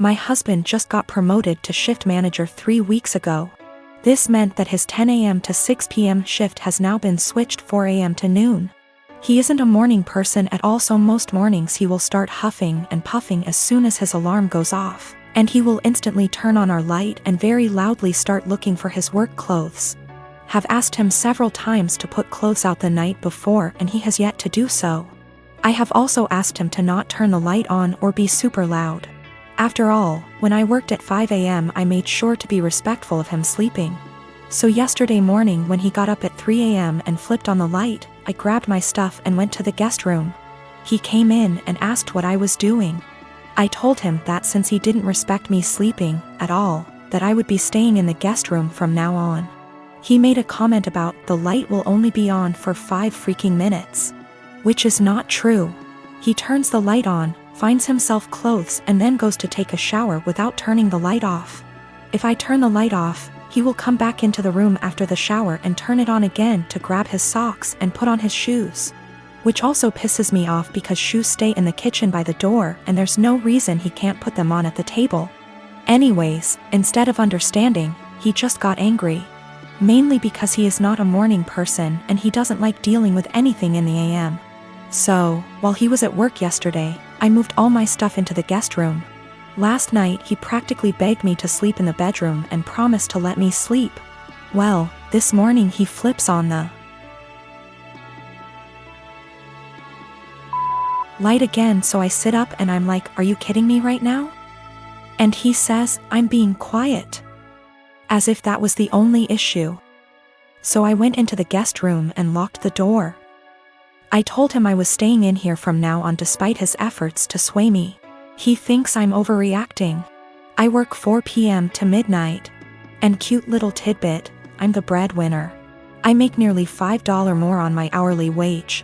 My husband just got promoted to shift manager 3 weeks ago. This meant that his 10 a.m. to 6 p.m. shift has now been switched 4 a.m. to noon. He isn't a morning person at all, so most mornings he will start huffing and puffing as soon as his alarm goes off, and he will instantly turn on our light and very loudly start looking for his work clothes. Have asked him several times to put clothes out the night before and he has yet to do so. I have also asked him to not turn the light on or be super loud. After all, when I worked at 5 a.m. I made sure to be respectful of him sleeping. So yesterday morning when he got up at 3 a.m. and flipped on the light, I grabbed my stuff and went to the guest room. He came in and asked what I was doing. I told him that since he didn't respect me sleeping at all, that I would be staying in the guest room from now on. He made a comment about the light will only be on for 5 freaking minutes. Which is not true. He turns the light on, finds himself clothes and then goes to take a shower without turning the light off. If I turn the light off, he will come back into the room after the shower and turn it on again to grab his socks and put on his shoes. Which also pisses me off because shoes stay in the kitchen by the door and there's no reason he can't put them on at the table. Anyways, instead of understanding, he just got angry. Mainly because he is not a morning person and he doesn't like dealing with anything in the AM. So, while he was at work yesterday, I moved all my stuff into the guest room. Last night he practically begged me to sleep in the bedroom and promised to let me sleep. Well, this morning he flips on the light again, so I sit up and I'm like, are you kidding me right now? And he says, I'm being quiet. As if that was the only issue. So I went into the guest room and locked the door. I told him I was staying in here from now on despite his efforts to sway me. He thinks I'm overreacting. I work 4 p.m. to midnight. And cute little tidbit, I'm the breadwinner. I make nearly $5 more on my hourly wage.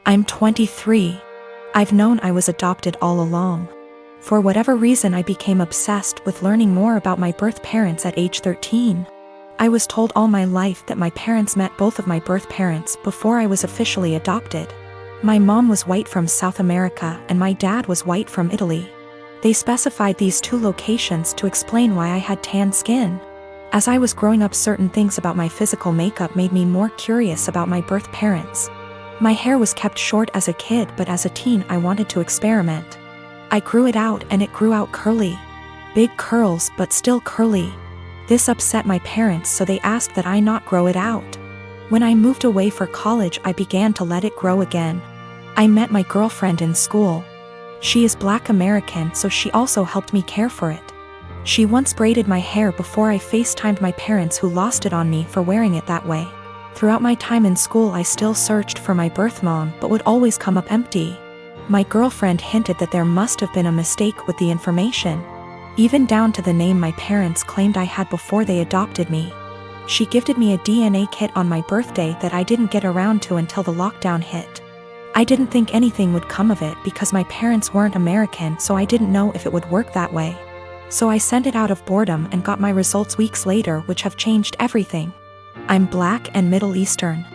I'm 23. I've known I was adopted all along. For whatever reason I became obsessed with learning more about my birth parents at age 13. I was told all my life that my parents met both of my birth parents before I was officially adopted. My mom was white from South America and my dad was white from Italy. They specified these 2 locations to explain why I had tan skin. As I was growing up, certain things about my physical makeup made me more curious about my birth parents. My hair was kept short as a kid, but as a teen I wanted to experiment. I grew it out and it grew out curly. Big curls but still curly. This upset my parents, so they asked that I not grow it out. When I moved away for college I began to let it grow again. I met my girlfriend in school. She is Black American, so she also helped me care for it. She once braided my hair before I FaceTimed my parents, who lost it on me for wearing it that way. Throughout my time in school I still searched for my birth mom but would always come up empty. My girlfriend hinted that there must have been a mistake with the information. Even down to the name my parents claimed I had before they adopted me. She gifted me a DNA kit on my birthday that I didn't get around to until the lockdown hit. I didn't think anything would come of it because my parents weren't American, so I didn't know if it would work that way. So I sent it out of boredom and got my results weeks later, which have changed everything. I'm Black and Middle Eastern.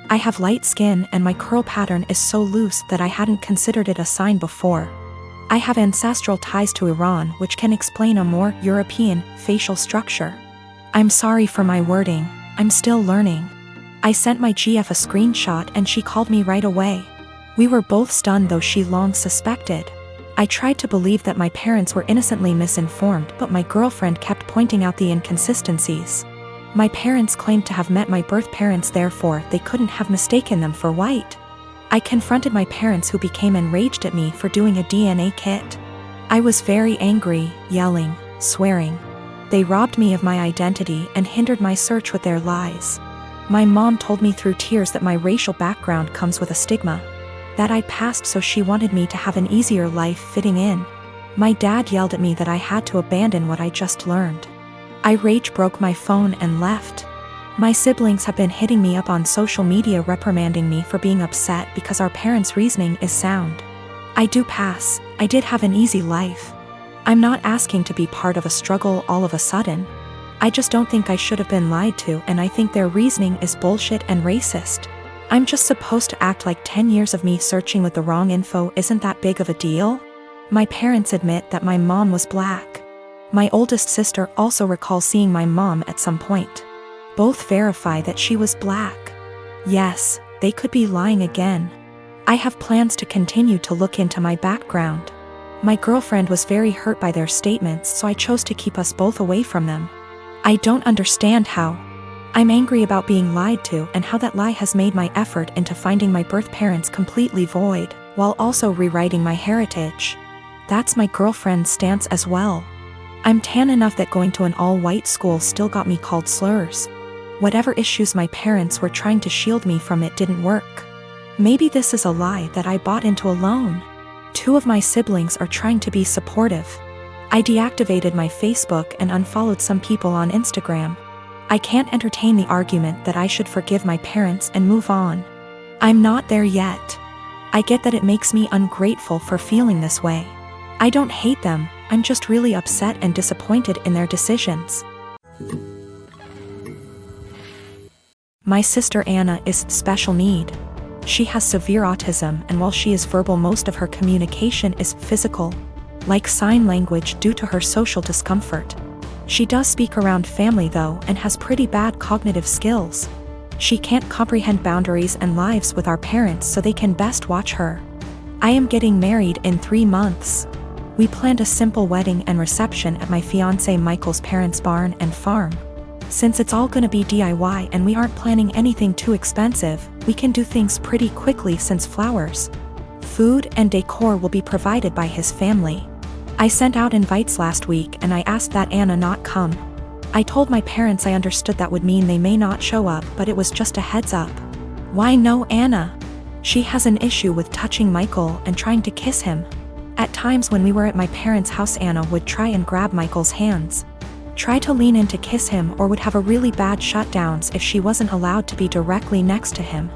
I have light skin and my curl pattern is so loose that I hadn't considered it a sign before. I have ancestral ties to Iran, which can explain a more European facial structure. I'm sorry for my wording, I'm still learning. I sent my GF a screenshot and she called me right away. We were both stunned, though she long suspected. I tried to believe that my parents were innocently misinformed, but my girlfriend kept pointing out the inconsistencies. My parents claimed to have met my birth parents, therefore they couldn't have mistaken them for white. I confronted my parents, who became enraged at me for doing a DNA kit. I was very angry, yelling, swearing. They robbed me of my identity and hindered my search with their lies. My mom told me through tears that my racial background comes with a stigma. That I passed, so she wanted me to have an easier life fitting in. My dad yelled at me that I had to abandon what I just learned. I rage broke my phone and left. My siblings have been hitting me up on social media reprimanding me for being upset because our parents' reasoning is sound. I do pass, I did have an easy life. I'm not asking to be part of a struggle all of a sudden. I just don't think I should have been lied to, and I think their reasoning is bullshit and racist. I'm just supposed to act like 10 years of me searching with the wrong info isn't that big of a deal? My parents admit that my mom was black. My oldest sister also recalls seeing my mom at some point. Both verify that she was black. Yes, they could be lying again. I have plans to continue to look into my background. My girlfriend was very hurt by their statements, so I chose to keep us both away from them. I don't understand how. I'm angry about being lied to and how that lie has made my effort into finding my birth parents completely void, while also rewriting my heritage. That's my girlfriend's stance as well. I'm tan enough that going to an all-white school still got me called slurs. Whatever issues my parents were trying to shield me from, it didn't work. Maybe this is a lie that I bought into alone. 2 of my siblings are trying to be supportive. I deactivated my Facebook and unfollowed some people on Instagram. I can't entertain the argument that I should forgive my parents and move on. I'm not there yet. I get that it makes me ungrateful for feeling this way. I don't hate them, I'm just really upset and disappointed in their decisions. My sister Anna is special need. She has severe autism, and while she is verbal, most of her communication is physical, like sign language, due to her social discomfort. She does speak around family though, and has pretty bad cognitive skills. She can't comprehend boundaries and lives with our parents, so they can best watch her. I am getting married in 3 months. We planned a simple wedding and reception at my fiancé Michael's parents' barn and farm. Since it's all gonna be DIY and we aren't planning anything too expensive, we can do things pretty quickly since flowers, food, and decor will be provided by his family. I sent out invites last week and I asked that Anna not come. I told my parents I understood that would mean they may not show up, but it was just a heads up. Why no Anna? She has an issue with touching Michael and trying to kiss him. At times when we were at my parents' house, Anna would try and grab Michael's hands, try to lean in to kiss him, or would have a really bad shutdowns if she wasn't allowed to be directly next to him.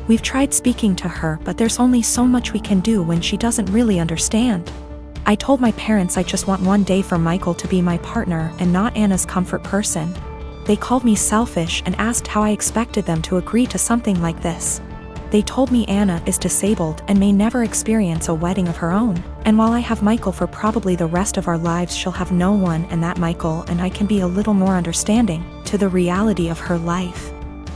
We've tried speaking to her, but there's only so much we can do when she doesn't really understand. I told my parents I just want one day for Michael to be my partner and not Anna's comfort person. They called me selfish and asked how I expected them to agree to something like this. They told me Anna is disabled and may never experience a wedding of her own, and while I have Michael for probably the rest of our lives, she'll have no one, and that Michael and I can be a little more understanding to the reality of her life.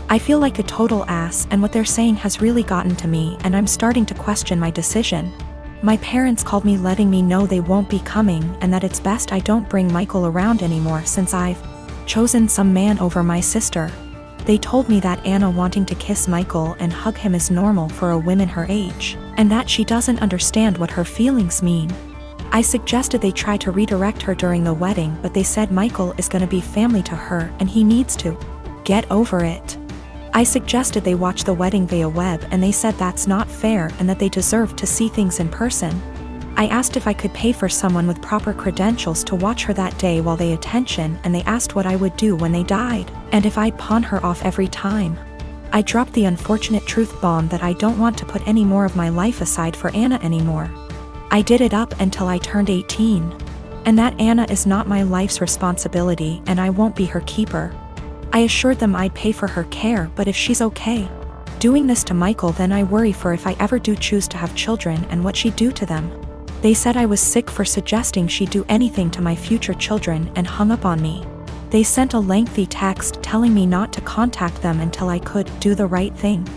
I feel like a total ass, and what they're saying has really gotten to me, and I'm starting to question my decision. My parents called me letting me know they won't be coming and that it's best I don't bring Michael around anymore since I've chosen some man over my sister. They told me that Anna wanting to kiss Michael and hug him is normal for a woman her age, and that she doesn't understand what her feelings mean. I suggested they try to redirect her during the wedding, but they said Michael is gonna be family to her and he needs to get over it. I suggested they watch the wedding via web, and they said that's not fair and that they deserve to see things in person. I asked if I could pay for someone with proper credentials to watch her that day while they attention, and they asked what I would do when they died, and if I'd pawn her off every time. I dropped the unfortunate truth bomb that I don't want to put any more of my life aside for Anna anymore. I did it up until I turned 18. And that Anna is not my life's responsibility and I won't be her keeper. I assured them I'd pay for her care, but if she's okay doing this to Michael, then I worry for if I ever do choose to have children and what she'd do to them. They said I was sick for suggesting she'd do anything to my future children and hung up on me. They sent a lengthy text telling me not to contact them until I could do the right thing.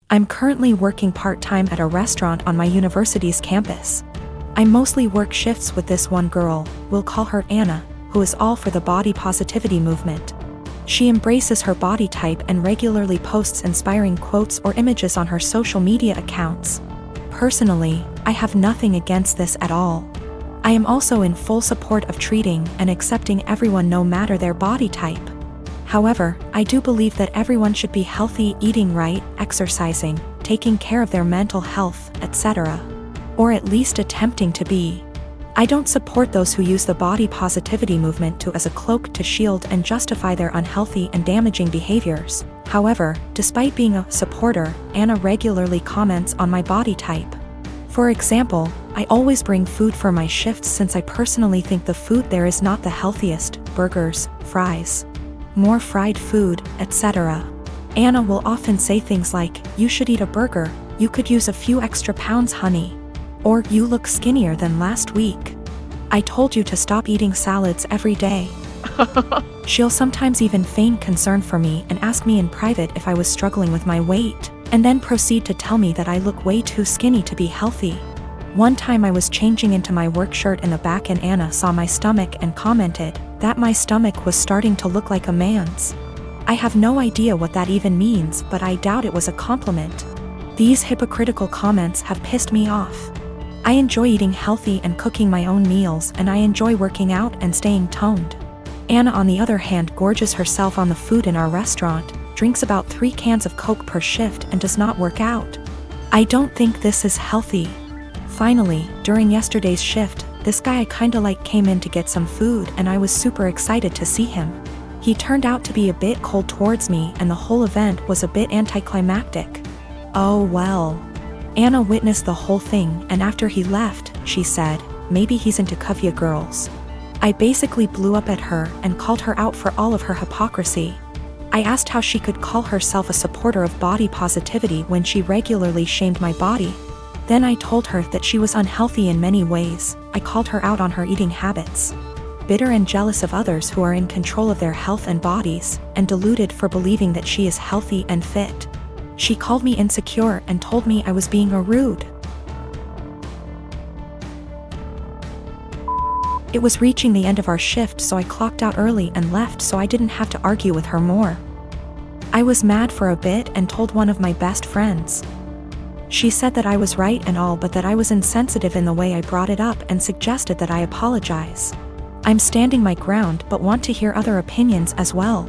I'm currently working part-time at a restaurant on my university's campus. I mostly work shifts with this one girl, we'll call her Anna, who is all for the body positivity movement. She embraces her body type and regularly posts inspiring quotes or images on her social media accounts. Personally, I have nothing against this at all. I am also in full support of treating and accepting everyone no matter their body type. However, I do believe that everyone should be healthy, eating right, exercising, taking care of their mental health, etc. Or at least attempting to be. I don't support those who use the body positivity movement as a cloak to shield and justify their unhealthy and damaging behaviors. However, despite being a supporter, Anna regularly comments on my body type. For example, I always bring food for my shifts since I personally think the food there is not the healthiest: burgers, fries, more fried food, etc. Anna will often say things like, "You should eat a burger, you could use a few extra pounds, honey." Or, "You look skinnier than last week. I told you to stop eating salads every day." She'll sometimes even feign concern for me and ask me in private if I was struggling with my weight, and then proceed to tell me that I look way too skinny to be healthy. One time I was changing into my work shirt in the back and Anna saw my stomach and commented that my stomach was starting to look like a man's. I have no idea what that even means, but I doubt it was a compliment. These hypocritical comments have pissed me off. I enjoy eating healthy and cooking my own meals, and I enjoy working out and staying toned. Anna, on the other hand, gorges herself on the food in our restaurant, drinks about 3 cans of Coke per shift, and does not work out. I don't think this is healthy. Finally, during yesterday's shift, this guy I kinda like came in to get some food, and I was super excited to see him. He turned out to be a bit cold towards me, and the whole event was a bit anticlimactic. Oh well. Anna witnessed the whole thing, and after he left, she said, "Maybe he's into Kuvya girls." I basically blew up at her and called her out for all of her hypocrisy. I asked how she could call herself a supporter of body positivity when she regularly shamed my body. Then I told her that she was unhealthy in many ways. I called her out on her eating habits. Bitter and jealous of others who are in control of their health and bodies, and deluded for believing that she is healthy and fit. She called me insecure and told me I was being rude. It was reaching the end of our shift, so I clocked out early and left so I didn't have to argue with her more. I was mad for a bit and told one of my best friends. She said that I was right and all, but that I was insensitive in the way I brought it up and suggested that I apologize. I'm standing my ground but want to hear other opinions as well.